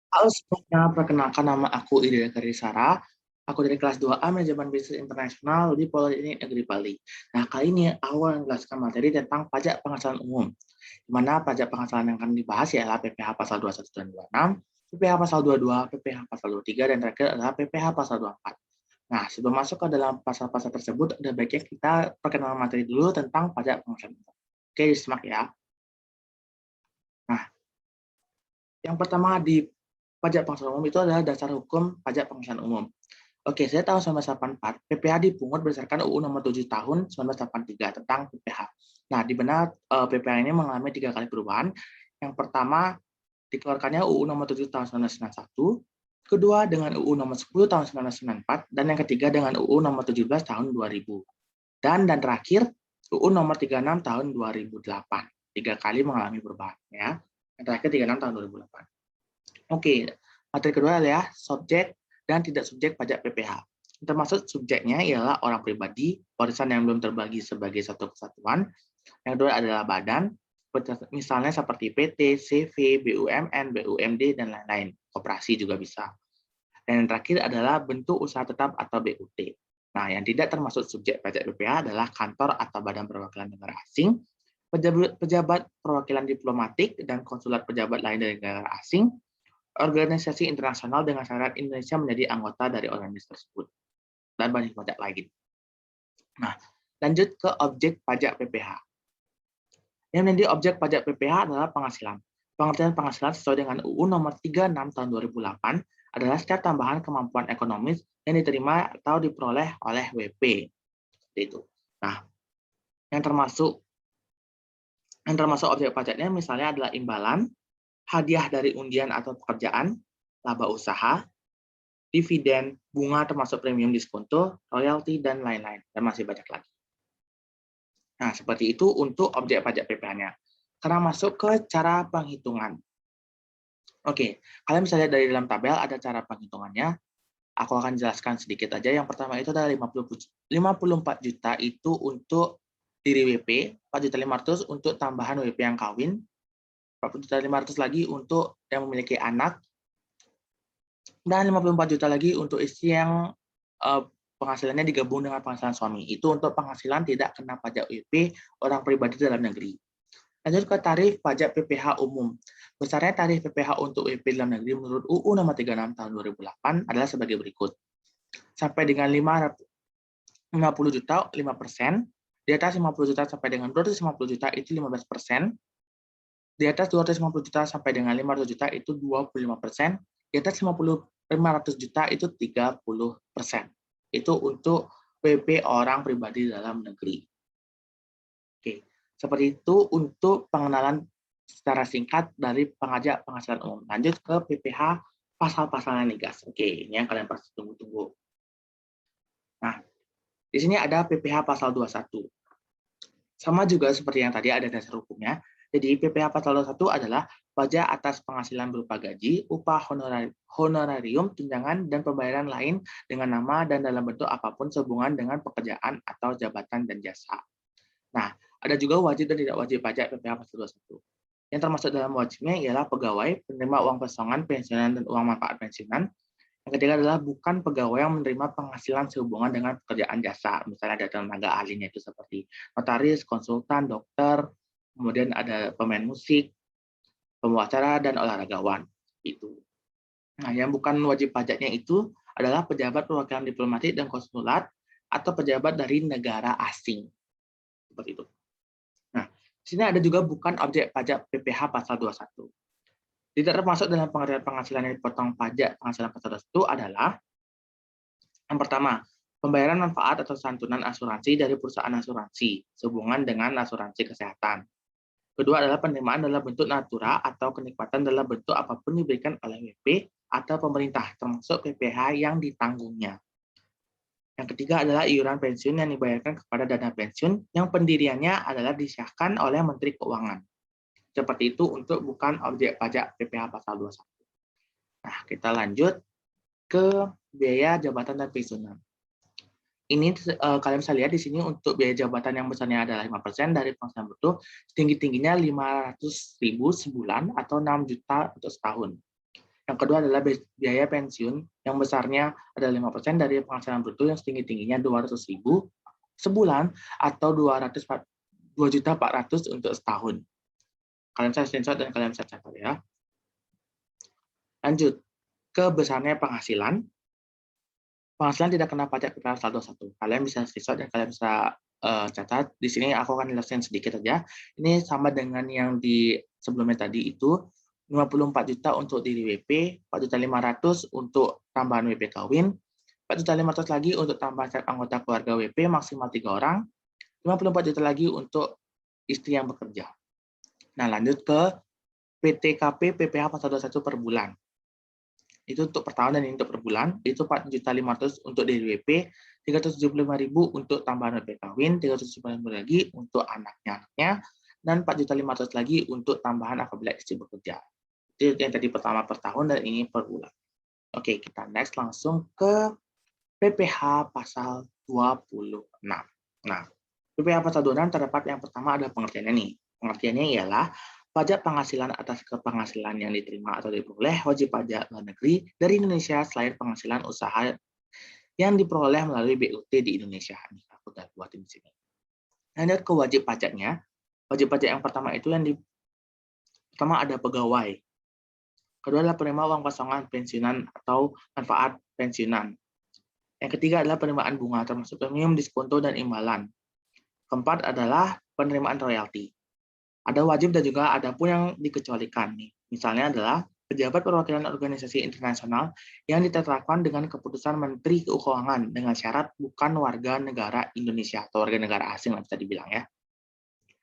Halo semuanya, perkenalkan nama aku Ida Karisara. Aku dari kelas 2A Manajemen Bisnis Internasional di Politeknik Negeri Bali. Nah, kali ini aku akan menjelaskan materi tentang pajak penghasilan umum. Di mana pajak penghasilan yang akan dibahas ialah PPh pasal 21 dan 26, PPh pasal 22, PPh pasal 23, dan terakhir adalah PPh pasal 24. Nah, sebelum masuk ke dalam pasal-pasal tersebut, ada baiknya kita perkenalan materi dulu tentang pajak penghasilan umum. Oke, disimak ya. Nah, yang pertama di pajak penghasilan umum itu adalah dasar hukum pajak penghasilan umum. Oke, saya tahun 1984, PPh dipungut berdasarkan UU Nomor 7 Tahun 1983 tentang PPh. Nah, di mana PPh ini mengalami 3 kali perubahan. Yang pertama, dikeluarkannya UU Nomor 7 Tahun 1991, kedua dengan UU Nomor 10 Tahun 1994, dan yang ketiga dengan UU Nomor 17 Tahun 2000. Dan terakhir, UU Nomor 36 Tahun 2008. 3 kali mengalami perubahan ya. Yang terakhir 36 Tahun 2008. Oke, materi kedua adalah subjek dan tidak subjek pajak PPh. Termasuk subjeknya ialah orang pribadi, warisan yang belum terbagi sebagai satu kesatuan. Yang kedua adalah badan, misalnya seperti PT, CV, BUMN, BUMD, dan lain-lain. Koperasi juga bisa. Dan yang terakhir adalah bentuk usaha tetap atau BUT. Nah, yang tidak termasuk subjek pajak PPh adalah kantor atau badan perwakilan negara asing, pejabat perwakilan diplomatik, dan konsulat pejabat lain dari negara asing, organisasi internasional dengan syarat Indonesia menjadi anggota dari organisasi tersebut, dan banyak pajak lagi. Nah, lanjut ke objek pajak PPh. Yang menjadi objek pajak PPh adalah penghasilan. Pengertian penghasilan sesuai dengan UU Nomor 36 Tahun 2008 adalah setiap tambahan kemampuan ekonomis yang diterima atau diperoleh oleh WP. Seperti itu. Nah, yang termasuk objek pajaknya misalnya adalah imbalan, hadiah dari undian atau pekerjaan, laba usaha, dividen, bunga termasuk premium diskonto, royalti, dan lain-lain. Dan masih banyak lagi. Nah, seperti itu untuk objek pajak PPh-nya. Sekarang masuk ke cara penghitungan. Oke, kalian bisa lihat dari dalam tabel ada cara penghitungannya. Aku akan jelaskan sedikit aja. Yang pertama itu adalah 54 juta itu untuk diri WP, 4.500.000 untuk tambahan WP yang kawin, 40.500.000 lagi untuk yang memiliki anak, dan 54 juta lagi untuk istri yang penghasilannya digabung dengan penghasilan suami. Itu untuk penghasilan tidak kena pajak WP orang pribadi dalam negeri. Lanjut ke tarif pajak PPh umum. Besarnya tarif PPh untuk WP dalam negeri menurut UU Nomor 36 Tahun 2008 adalah sebagai berikut. Sampai dengan 50 juta 5%, di atas 50 juta sampai dengan 250 juta itu 15%, di atas 250 juta sampai dengan 500 juta itu 25%, di atas 500 juta itu 30%. Itu untuk WP orang pribadi dalam negeri. Oke, seperti itu untuk pengenalan secara singkat dari pajak penghasilan umum. Lanjut ke PPh pasal-pasalnya nih guys. Oke, ini yang kalian pasti tunggu-tunggu. Nah, di sini ada PPh pasal 21. Sama juga seperti yang tadi ada dasar hukumnya. Jadi PPh pasal 21 adalah pajak atas penghasilan berupa gaji, upah, honorarium, tunjangan, dan pembayaran lain dengan nama dan dalam bentuk apapun sehubungan dengan pekerjaan atau jabatan dan jasa. Nah, ada juga wajib dan tidak wajib pajak PPh pasal 21. Yang termasuk dalam wajibnya ialah pegawai, penerima uang pesangon, pensiunan, dan uang manfaat pensiunan. Yang ketiga adalah bukan pegawai yang menerima penghasilan sehubungan dengan pekerjaan jasa. Misalnya ada tenaga ahlinya itu seperti notaris, konsultan, dokter, kemudian ada pemain musik, pembawa acara, dan olahragawan. Itu. Nah, yang bukan wajib pajaknya itu adalah pejabat perwakilan diplomatik dan konsulat atau pejabat dari negara asing. Seperti itu. Nah, di sini ada juga bukan objek pajak PPh pasal 21. Tidak termasuk dalam pengertian penghasilan yang dipotong pajak penghasilan pasal 21 adalah yang pertama, pembayaran manfaat atau santunan asuransi dari perusahaan asuransi sehubungan dengan asuransi kesehatan. Kedua adalah penerimaan dalam bentuk natura atau kenikmatan dalam bentuk apapun diberikan oleh WP atau pemerintah, termasuk PPh yang ditanggungnya. Yang ketiga adalah iuran pensiun yang dibayarkan kepada dana pensiun yang pendiriannya adalah disahkan oleh Menteri Keuangan. Seperti itu untuk bukan objek pajak PPh pasal 21. Nah, kita lanjut ke biaya jabatan dan pensiunan. Ini kalian bisa lihat di sini untuk biaya jabatan yang besarnya adalah 5% dari penghasilan bruto, tinggi-tingginya 500.000 sebulan atau 6 juta untuk setahun. Yang kedua adalah biaya pensiun yang besarnya adalah 5% dari penghasilan bruto yang setinggi-tingginya 200.000 sebulan atau 2.400.000 untuk setahun. Kalian bisa screenshot dan kalian bisa catat ya. Lanjut ke besarnya penghasilan. Penghasilan tidak kena pajak KPH pasal 21. Kalian bisa screenshot dan kalian bisa catat. Di sini aku akan jelasin sedikit saja. Ini sama dengan yang di sebelumnya tadi itu 54 juta untuk diri WP, 4.500.000 untuk tambahan WP kawin, 4.500.000 lagi untuk tambahan anggota keluarga WP maksimal 3 orang, 54 juta lagi untuk istri yang bekerja. Nah, lanjut ke PTKP PPh pasal 21 per bulan. Itu untuk per tahun dan ini untuk per bulan, itu 4.500.000 untuk DWP, 375.000 untuk tambahan WP kawin, 375.000 lagi untuk anaknya, dan 4.500.000 lagi untuk tambahan apabila istri bekerja. Itu yang tadi pertama per tahun dan ini per bulan. Oke, kita next langsung ke PPh pasal 26. Nah, PPh pasal 26 terdapat yang pertama adalah pengertiannya nih. Pengertiannya ialah pajak penghasilan atas penghasilan yang diterima atau diperoleh wajib pajak luar negeri dari Indonesia selain penghasilan usaha yang diperoleh melalui BUT di Indonesia. Ini aku udah buatin di sini. Lanjut ke wajib pajaknya. Wajib pajak yang pertama itu pertama ada pegawai. Kedua adalah penerima uang kosongan pensiunan atau manfaat pensiunan. Yang ketiga adalah penerimaan bunga termasuk premium, diskonto, dan imbalan. Keempat adalah penerimaan royalti. Ada wajib dan juga ada pun yang dikecualikan nih. Misalnya adalah pejabat perwakilan organisasi internasional yang ditetapkan dengan keputusan Menteri Keuangan dengan syarat bukan warga negara Indonesia atau warga negara asing lah bisa dibilang ya.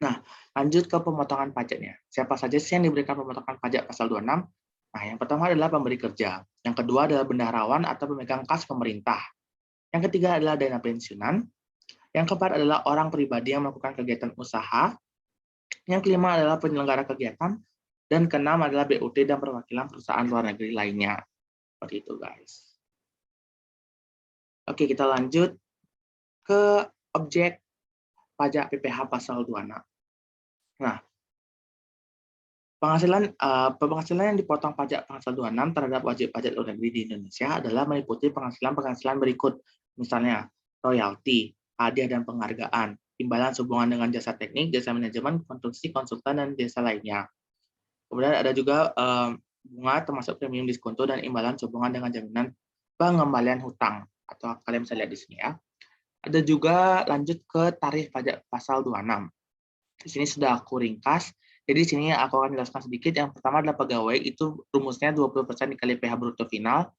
Nah, lanjut ke pemotongan pajaknya. Siapa saja sih yang diberikan pemotongan pajak pasal 26? Nah, yang pertama adalah pemberi kerja. Yang kedua adalah bendaharawan atau pemegang kas pemerintah. Yang ketiga adalah dana pensiunan. Yang keempat adalah orang pribadi yang melakukan kegiatan usaha. Yang kelima adalah penyelenggara kegiatan. Dan keenam adalah BUT dan perwakilan perusahaan luar negeri lainnya. Seperti itu, guys. Oke, kita lanjut ke objek pajak PPh pasal 26. Nah, penghasilan yang dipotong pajak pasal 26 terhadap wajib pajak luar negeri di Indonesia adalah meliputi penghasilan berikut. Misalnya, royalti, hadiah dan penghargaan, imbalan sehubungan dengan jasa teknik, jasa manajemen, konstruksi, konsultan, dan jasa lainnya. Kemudian ada juga bunga termasuk premium diskonto dan imbalan sehubungan dengan jaminan pengembalian hutang atau kalian bisa lihat di sini ya. Ada juga lanjut ke tarif pajak pasal 26. Di sini sudah aku ringkas. Jadi di sini aku akan jelaskan sedikit. Yang pertama adalah pegawai, itu rumusnya 20% dikali PH bruto final.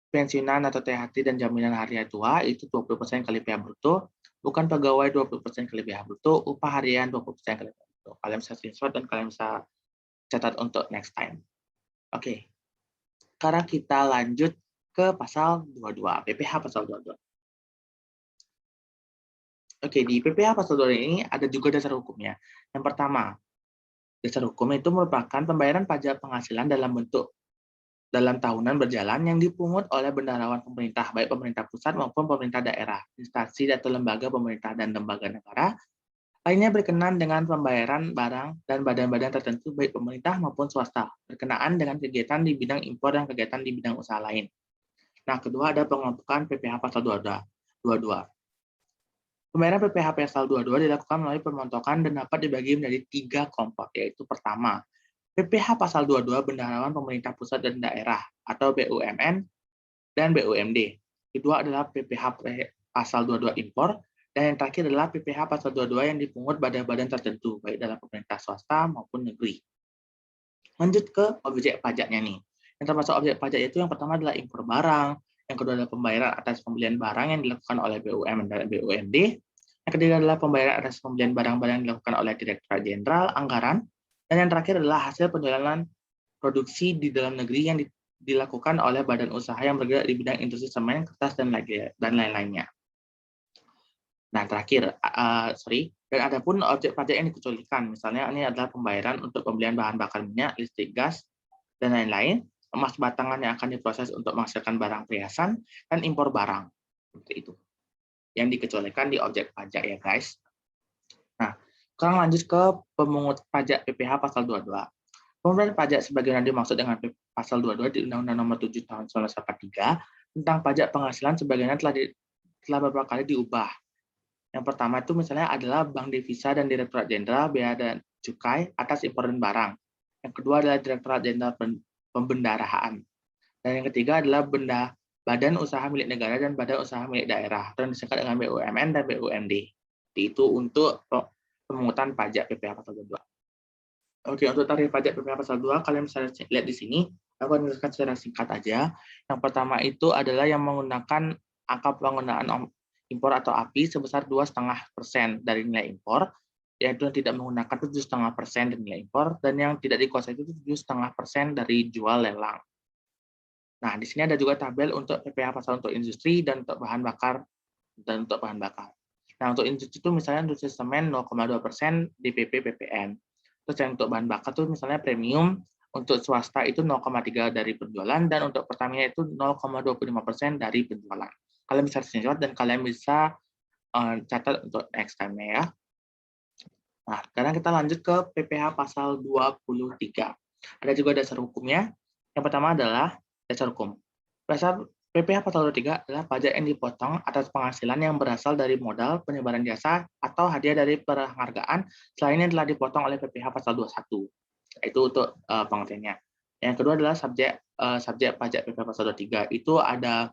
Pensiunan atau THT dan jaminan hari tua itu 20% kali PH bruto. Bukan pegawai 20% kali PH bruto, upah harian 20% kali PH bruto. Kalian bisa screenshot dan kalian bisa catat untuk next time. Oke. Sekarang kita lanjut ke pasal 22, PPh pasal 22. Oke, di PPh pasal 22 ini ada juga dasar hukumnya. Yang pertama, dasar hukum itu merupakan pembayaran pajak penghasilan dalam tahunan berjalan yang dipungut oleh bendaharawan pemerintah, baik pemerintah pusat maupun pemerintah daerah, instansi atau lembaga pemerintah dan lembaga negara, lainnya berkenan dengan pembayaran barang dan badan-badan tertentu baik pemerintah maupun swasta, berkenaan dengan kegiatan di bidang impor dan kegiatan di bidang usaha lain. Nah, kedua ada pengelompokan PPh pasal 22. Pembayaran PPh pasal 22 dilakukan melalui pemontokan dan dapat dibagi menjadi 3 kelompok, yaitu pertama, PPh pasal 22 bendaharawan pemerintah pusat dan daerah atau BUMN dan BUMD. Kedua adalah PPh pasal 22 impor. Dan yang terakhir adalah PPh pasal 22 yang dipungut badan-badan tertentu, baik dalam pemerintah swasta maupun negeri. Lanjut ke objek pajaknya nih. Yang termasuk objek pajak itu yang pertama adalah impor barang, yang kedua adalah pembayaran atas pembelian barang yang dilakukan oleh BUMN dan BUMD, yang ketiga adalah pembayaran atas pembelian barang-barang yang dilakukan oleh Direktorat Jenderal Anggaran, dan yang terakhir adalah hasil penjualan produksi di dalam negeri yang dilakukan oleh badan usaha yang bergerak di bidang industri semen, kertas, dan lain-lainnya. Nah, terakhir, dan ada pun objek pajak yang dikecualikan. Misalnya ini adalah pembayaran untuk pembelian bahan bakar minyak, listrik, gas, dan lain-lain, emas batangan yang akan diproses untuk menghasilkan barang perhiasan, dan impor barang. Seperti itu. Yang dikecualikan di objek pajak ya, guys. Nah, sekarang lanjut ke pemungut pajak PPh pasal 22. Pembayaran pajak sebagaimana dimaksud dengan pasal 22 di Undang-Undang Nomor 7 Tahun 1943 tentang pajak penghasilan sebagaimana telah beberapa kali diubah. Yang pertama itu misalnya adalah Bank Devisa dan Direktorat Jenderal Bea dan Cukai atas impor dan barang. Yang kedua adalah Direktorat Jenderal Pembendaharaan. Dan yang ketiga adalah Badan Usaha Milik Negara dan Badan Usaha Milik Daerah, atau yang disingkat dengan BUMN dan BUMD. Itu untuk pemungutan pajak PPh pasal 22. Oke, untuk tarif pajak PPh pasal 2, kalian bisa lihat di sini. Aku akan jelaskan secara singkat aja. Yang pertama itu adalah yang menggunakan angka penggunaan impor atau API sebesar 2,5% dari nilai impor, yaitu yang tidak menggunakan 7,5% dari nilai impor, dan yang tidak dikuasai itu 7,5% dari jual lelang. Nah, di sini ada juga tabel untuk PPh pasal untuk industri dan untuk bahan bakar Nah, untuk industri itu misalnya industri semen 0,2% DPP PPN. Terus yang untuk bahan bakar itu misalnya premium, untuk swasta itu 0,3 dari penjualan, dan untuk Pertamina itu 0,25% dari penjualan. Kalian bisa screenshot dan kalian bisa catat untuk next time ya. Nah, sekarang kita lanjut ke PPh pasal 23. Ada juga dasar hukumnya. Yang pertama adalah dasar hukum. Dasar PPh pasal 23 adalah pajak yang dipotong atas penghasilan yang berasal dari modal, penyebaran jasa, atau hadiah dari penghargaan selain yang telah dipotong oleh PPh pasal 21. Itu untuk pengertiannya. Yang kedua adalah subjek pajak PPh pasal 23. Itu ada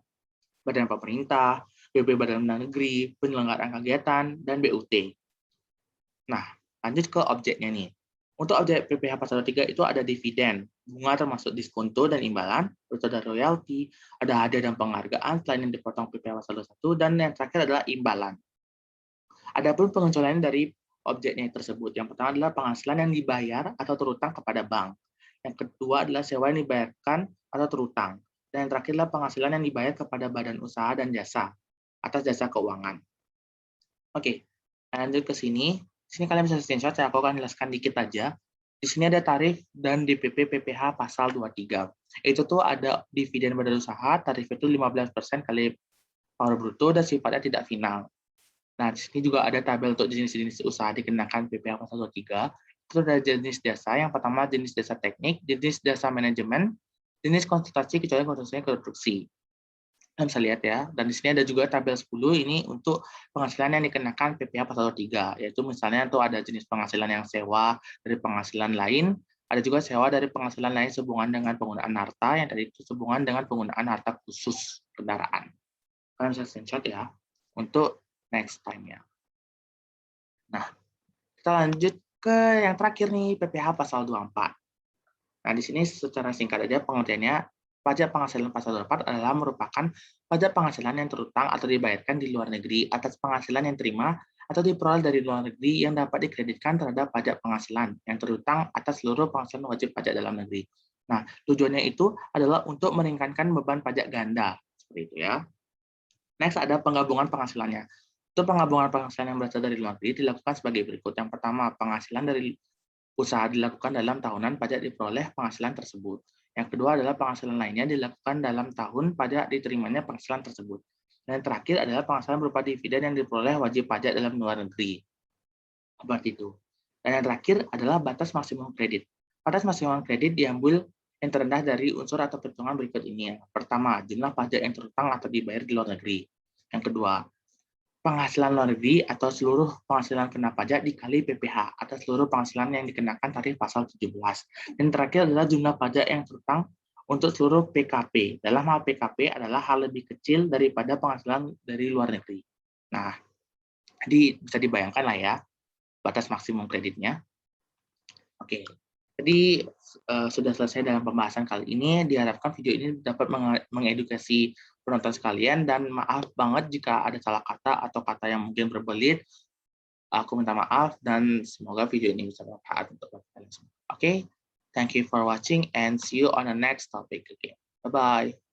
badan pemerintah, BB Badan Negeri, penyelenggaraan kegiatan, dan BUT. Nah, lanjut ke objeknya nih. Untuk objek PPh pasal 3 itu ada dividen, bunga termasuk diskonto dan imbalan, terus ada royalti, ada hadiah dan penghargaan selain yang dipotong PPh pasal 21, dan yang terakhir adalah imbalan. Adapun pengecualian dari objeknya tersebut, yang pertama adalah penghasilan yang dibayar atau terutang kepada bank. Yang kedua adalah sewa yang dibayarkan atau terutang. Dan yang terakhir adalah penghasilan yang dibayar kepada badan usaha dan jasa atas jasa keuangan. Oke, lanjut ke sini. Di sini kalian bisa screenshot, aku akan jelaskan dikit aja. Di sini ada tarif dan DPP PPh pasal 23. Itu tuh ada dividen badan usaha, tarif itu 15% kali power bruto dan sifatnya tidak final. Nah, di sini juga ada tabel untuk jenis-jenis usaha dikenakan PPh pasal 23. Itu ada jenis jasa, yang pertama jenis jasa teknik, jenis jasa manajemen, jenis konsultasi kecuali konstruksi. Kalian bisa lihat ya, dan di sini ada juga tabel 10 ini untuk penghasilan yang dikenakan PPh pasal 23, yaitu misalnya tuh ada jenis penghasilan yang sewa dari penghasilan lain, ada juga sewa dari penghasilan lain sehubungan dengan penggunaan harta, yang tadi itu sehubungan dengan penggunaan harta khusus kendaraan. Kalian bisa screenshot ya, untuk next time-nya. Nah, kita lanjut ke yang terakhir nih, PPh pasal 24. Nah, di sini secara singkat aja pengertiannya, pajak penghasilan pasal 24 adalah merupakan pajak penghasilan yang terutang atau dibayarkan di luar negeri atas penghasilan yang terima atau diperoleh dari luar negeri yang dapat dikreditkan terhadap pajak penghasilan yang terutang atas seluruh penghasilan wajib pajak dalam negeri. Nah, tujuannya itu adalah untuk meringankan beban pajak ganda, seperti itu ya. Next ada penggabungan penghasilannya. Untuk penggabungan penghasilan yang berasal dari luar negeri dilakukan sebagai berikut. Yang pertama, penghasilan dari usaha dilakukan dalam tahunan pajak diperoleh penghasilan tersebut. Yang kedua adalah penghasilan lainnya dilakukan dalam tahun pajak diterimanya penghasilan tersebut. Dan yang terakhir adalah penghasilan berupa dividen yang diperoleh wajib pajak dalam luar negeri. Seperti itu. Dan yang terakhir adalah batas maksimum kredit. Batas maksimum kredit diambil yang terendah dari unsur atau perhitungan berikut ini. Pertama, jumlah pajak yang terutang atau dibayar di luar negeri. Yang kedua, penghasilan luar negeri atau seluruh penghasilan kena pajak dikali PPh atas seluruh penghasilan yang dikenakan tarif pasal 17. Dan terakhir adalah jumlah pajak yang terutang untuk seluruh PKP. Dalam hal PKP adalah hal lebih kecil daripada penghasilan dari luar negeri. Nah, jadi bisa dibayangkan lah ya, batas maksimum kreditnya. Oke, jadi sudah selesai dalam pembahasan kali ini. Diharapkan video ini dapat mengedukasi penonton sekalian, dan maaf banget jika ada salah kata atau kata yang mungkin berbelit. Aku minta maaf, dan semoga video ini bisa bermanfaat untuk kalian semua. Oke, thank you for watching and see you on the next topic again. Bye-bye.